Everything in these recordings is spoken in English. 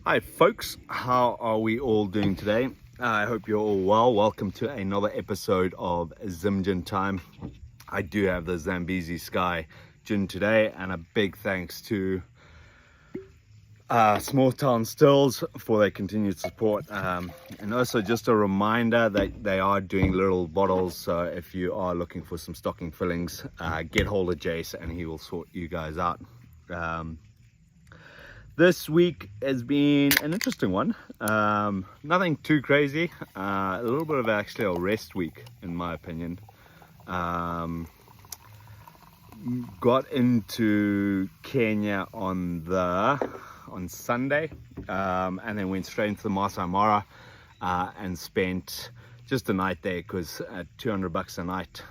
Hi folks, how are we all doing today? I hope you're all well. Welcome to another episode of Zim Gin Time. I do have the Zambezi Sky Gin today, and a big thanks to Small Town Stills for their continued support, and also just a reminder that they are doing little bottles, so if you are looking for some stocking fillings, get hold of Jace and he will sort you guys out. This week has been an interesting one. Nothing too crazy. A little bit of actually a rest week, in my opinion. Got into Kenya on Sunday, and then went straight into the Masai Mara and spent just a night there, because at $200 a night,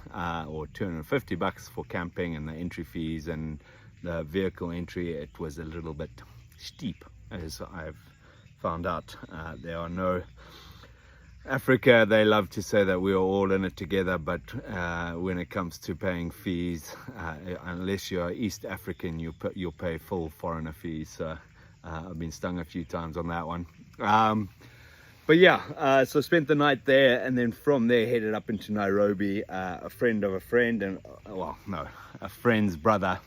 or $250 for camping and the entry fees and the vehicle entry, it was a little bit steep, as I've found out. There are no Africa, they love to say that we are all in it together, but when it comes to paying fees, unless you're East African, you'll pay full foreigner fees. So I've been stung a few times on that one. But yeah, so spent the night there, and then from there headed up into Nairobi. A friend of a friend, and a friend's brother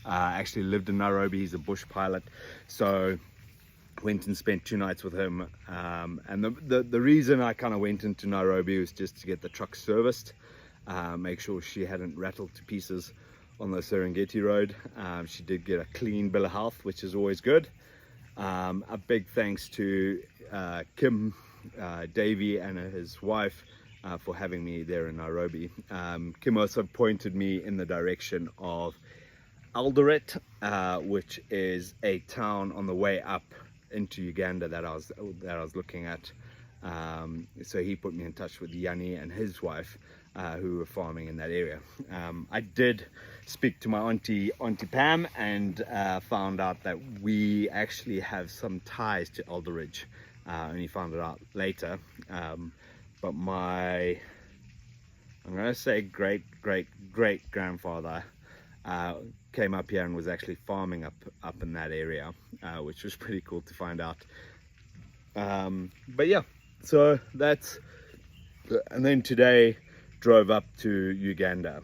actually lived in Nairobi. He's a bush pilot, so went and spent 2 nights with him. And the reason I kind of went into Nairobi was just to get the truck serviced, make sure she hadn't rattled to pieces on the Serengeti road. She did get a clean bill of health, which is always good. A big thanks to Kim, Davey and his wife for having me there in Nairobi. Kim also pointed me in the direction of Eldoret, which is a town on the way up into Uganda that I was looking at. So he put me in touch with Yanni and his wife, who were farming in that area. I did speak to my auntie Pam, and found out that we actually have some ties to Elderidge. Only found it out later. But I'm gonna say great grandfather came up here and was actually farming up in that area, which was pretty cool to find out. But yeah, so that's, and then today drove up to Uganda.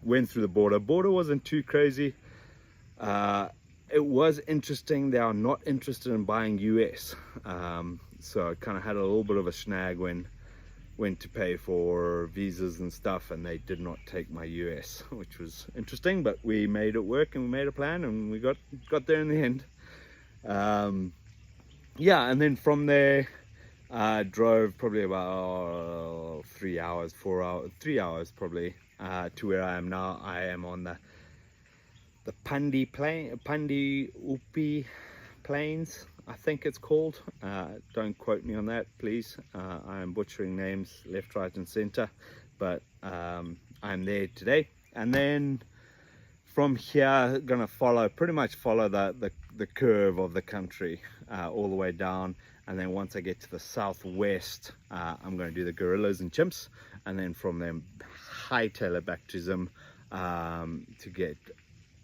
Went through the border. Wasn't too crazy. It was interesting. They are not interested in buying US, so I kind of had a little bit of a snag when went to pay for visas and stuff, and they did not take my US, which was interesting, but we made it work and we made a plan and we got there in the end. Yeah, and then from there drove probably about 3 hours probably, to where I am now. I am on the Pandi Upi Plains, I think it's called. Don't quote me on that, please. I am butchering names left, right and center, but I'm there today. And then from here, gonna pretty much follow the curve of the country all the way down. And then once I get to the southwest, I'm going to do the gorillas and chimps, and then from them hightail it back to Zim, to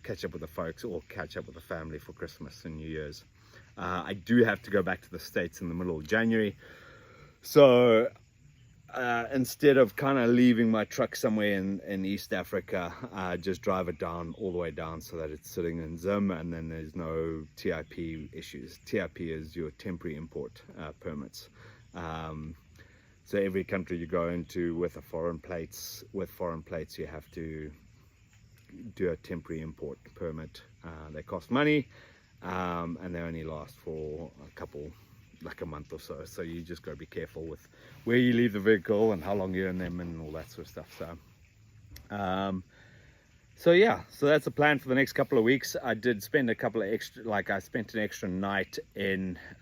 catch up with the folks, or catch up with the family for Christmas and New Year's. I do have to go back to the States in the middle of January, so instead of kind of leaving my truck somewhere in East Africa, just drive it all the way down, so that it's sitting in Zim, and then there's no TIP issues. TIP is your temporary import permits. So every country you go into with foreign plates, you have to do a temporary import permit. They cost money, and they only last for a month or so. So you just got to be careful with where you leave the vehicle and how long you're in them and all that sort of stuff. So yeah, so that's the plan for the next couple of weeks. I did spend I spent an extra night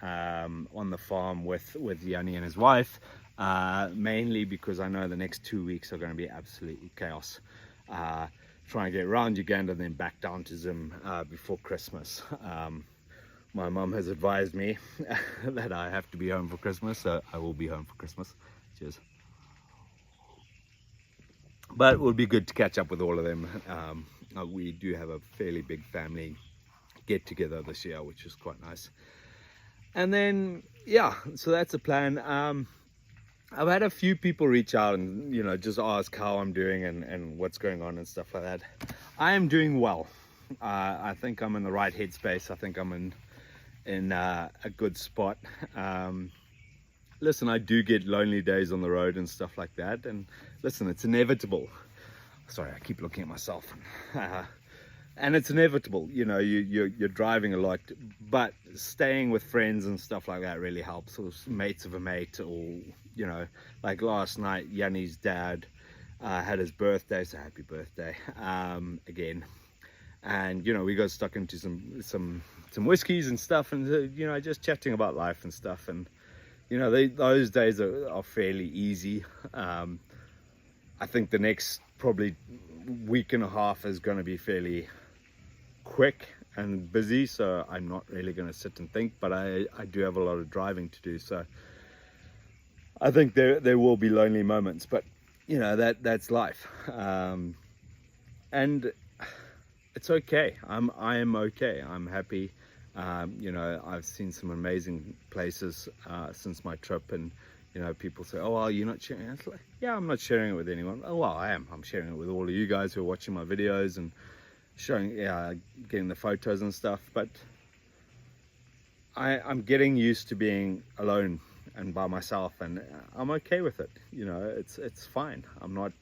on the farm with Yanni and his wife, mainly because I know the next 2 weeks are going to be absolutely chaos. Trying to get around Uganda and then back down to Zim before Christmas. My mum has advised me that I have to be home for Christmas, so I will be home for Christmas. Cheers. But it will be good to catch up with all of them. We do have a fairly big family get together this year, which is quite nice. And then, yeah, so that's the plan. I've had a few people reach out and, you know, just ask how I'm doing and what's going on and stuff like that. I am doing well. I think I'm in the right headspace. I think I'm in a good spot. Listen, I do get lonely days on the road and stuff like that. And listen, it's inevitable. Sorry, I keep looking at myself. And it's inevitable, you know, you're driving a lot, but staying with friends and stuff like that really helps, or mates of a mate, or, you know, like last night, Yanni's dad had his birthday, so happy birthday again. And, you know, we got stuck into some whiskeys and stuff, and, you know, just chatting about life and stuff. And, you know, those days are fairly easy. I think the next probably week and a half is going to be fairly quick and busy, so I'm not really going to sit and think, but I do have a lot of driving to do, so I think there will be lonely moments, but you know, that's life. And it's okay. I am okay. I'm happy. You know, I've seen some amazing places since my trip, and you know, people say, oh well, you're not sharing. It's like, yeah, I'm not sharing it with anyone. Oh well, I am. I'm sharing it with all of you guys who are watching my videos and showing, getting the photos and stuff. But I'm getting used to being alone and by myself, and I'm okay with it. You know, it's fine. I'm not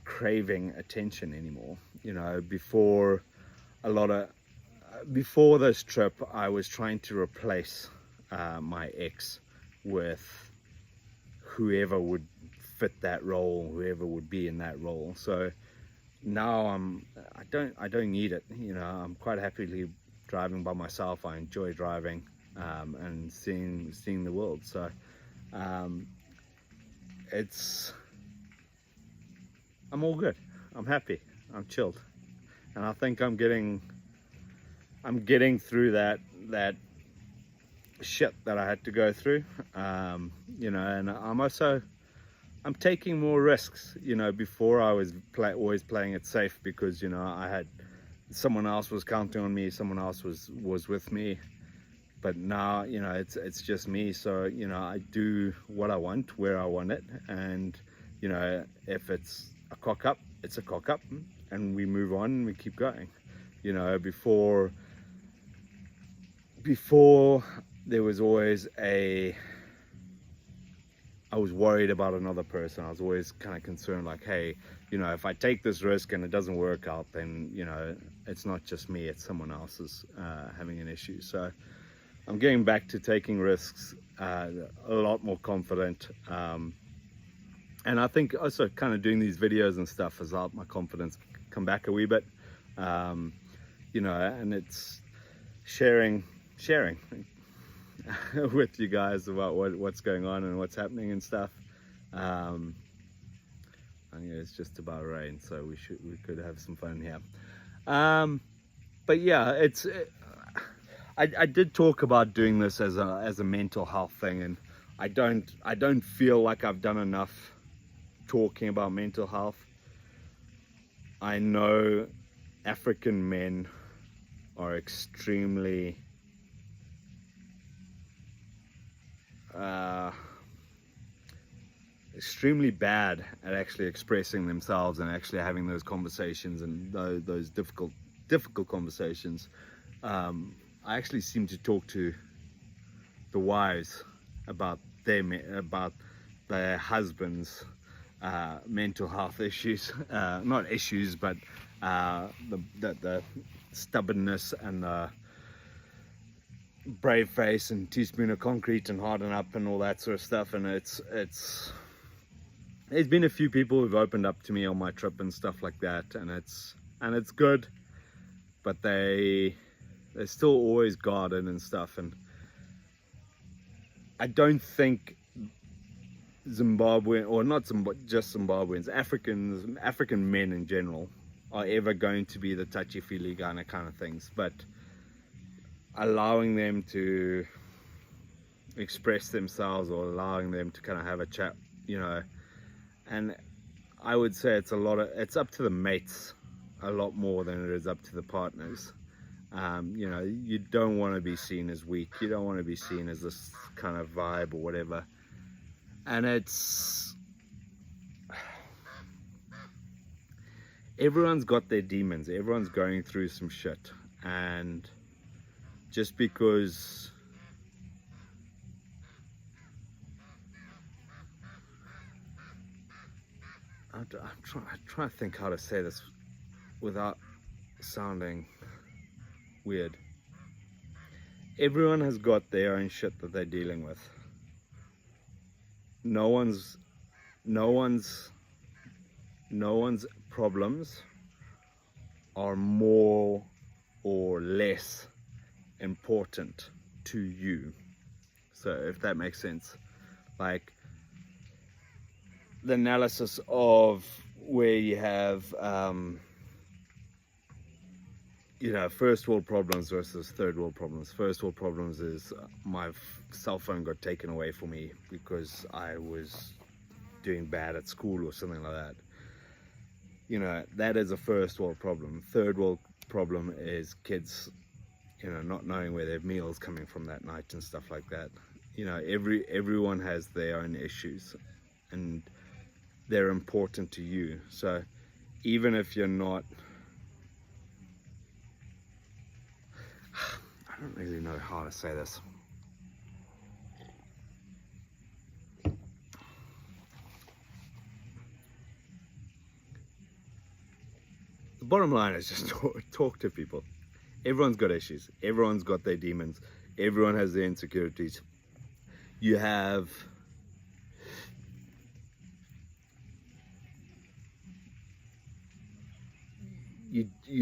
craving attention anymore. You know, before this trip, I was trying to replace my ex with whoever would fit that role, whoever would be in that role. So now I don't need it. You know, I'm quite happily driving by myself. I enjoy driving and seeing the world. So I'm all good. I'm happy. I'm chilled, and I think I'm getting through that shit that I had to go through. You know, and I'm taking more risks. You know, before I was always playing it safe because, you know, I had someone else was counting on me, someone else was with me. But now, you know, it's just me. So, you know, I do what I want, where I want it, and you know, if it's a cock up, it's a cock up, and we move on and we keep going. You know, before there was always I was worried about another person. I was always kind of concerned, like, hey, you know, if I take this risk and it doesn't work out, then, you know, it's not just me, it's someone else's having an issue. So I'm getting back to taking risks, a lot more confident. And I think also kind of doing these videos and stuff has helped my confidence come back a wee bit. You know, and it's sharing with you guys about what's going on and what's happening and stuff. I think it's just about rain, so we could have some fun here. But yeah, I did talk about doing this as a mental health thing, and I don't feel like I've done enough talking about mental health. I know African men are extremely bad at actually expressing themselves and actually having those conversations and those difficult conversations. I actually seem to talk to the wives about their husbands' mental health issues, not issues, but the stubbornness and the brave face and teaspoon of concrete and harden up and all that sort of stuff. And there's been a few people who've opened up to me on my trip and stuff like that, and it's good, but they're still always guarded and stuff. And I don't think Zimbabwean, or not just Zimbabweans, African men in general are ever going to be the touchy-feely kind of things, but allowing them to express themselves or allowing them to kind of have a chat, you know. And I would say it's up to the mates a lot more than it is up to the partners. You know, you don't want to be seen as weak. You don't want to be seen as this kind of vibe or whatever. And everyone's got their demons. Everyone's going through some shit. And just because I'm trying to think how to say this without sounding weird. Everyone has got their own shit that they're dealing with. No one's problems are more or less important to you. So if that makes sense, like the analysis of where you have you know, first world problems versus third world problems. First world problems is my cell phone got taken away from me because I was doing bad at school or something like that. You know, that is a first world problem. Third world problem is kids, you know, not knowing where their meal's coming from that night and stuff like that. You know, everyone has their own issues and they're important to you. So even if you're not, I don't really know how to say this. The bottom line is just talk to people. Everyone's got issues. Everyone's got their demons. Everyone has their insecurities. You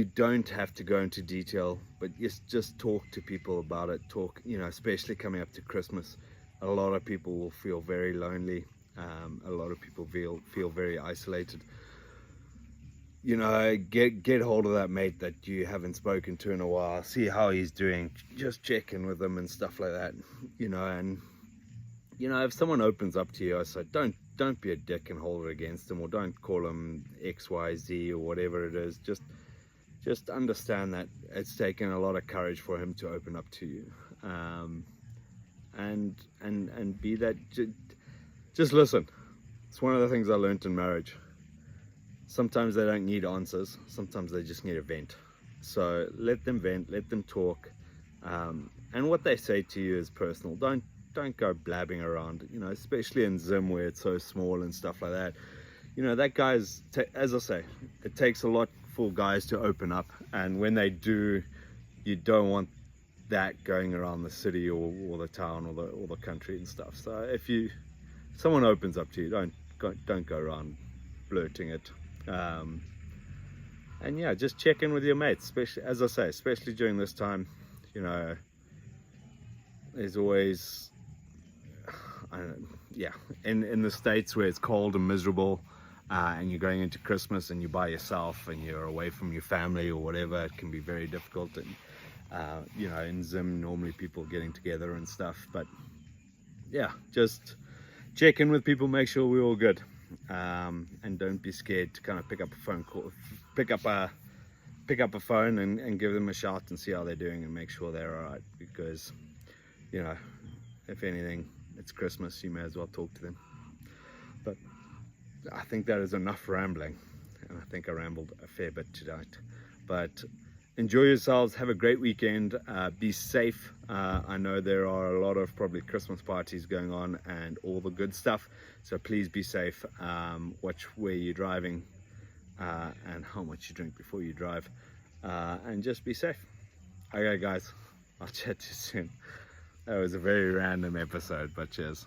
don't have to go into detail, but just talk to people about it. Talk, you know, especially coming up to Christmas, a lot of people will feel very lonely. A lot of people feel very isolated. You know, get hold of that mate that you haven't spoken to in a while. See how he's doing. Just check in with him and stuff like that. You know, and you know, if someone opens up to you, I say don't be a dick and hold it against them, or don't call them XYZ or whatever it is. Just understand that it's taken a lot of courage for him to open up to you, and be that. Just listen. It's one of the things I learned in marriage. Sometimes they don't need answers. Sometimes they just need a vent. So let them vent. Let them talk. And what they say to you is personal. Don't go blabbing around. You know, especially in Zim where it's so small and stuff like that. You know, that guy's, as I say, it takes a lot for guys to open up, and when they do, you don't want that going around the city or the town or the country and stuff. So if someone opens up to you, don't go around blurting it. And yeah, just check in with your mates, especially, as I say, especially during this time. You know, there's always in the States where it's cold and miserable, and you're going into Christmas and you're by yourself and you're away from your family or whatever, it can be very difficult. And you know, in Zim normally people getting together and stuff, but yeah, just check in with people, make sure we're all good, and don't be scared to kind of pick up a phone call, pick up a phone and give them a shout and see how they're doing and make sure they're all right, because you know, if anything, it's Christmas, you may as well talk to them. But I think that is enough rambling, and I think I rambled a fair bit tonight. But enjoy yourselves, have a great weekend, be safe. I know there are a lot of probably Christmas parties going on and all the good stuff, so please be safe. Watch where you're driving and how much you drink before you drive, and just be safe. Okay guys, I'll chat to you soon. That was a very random episode, but cheers.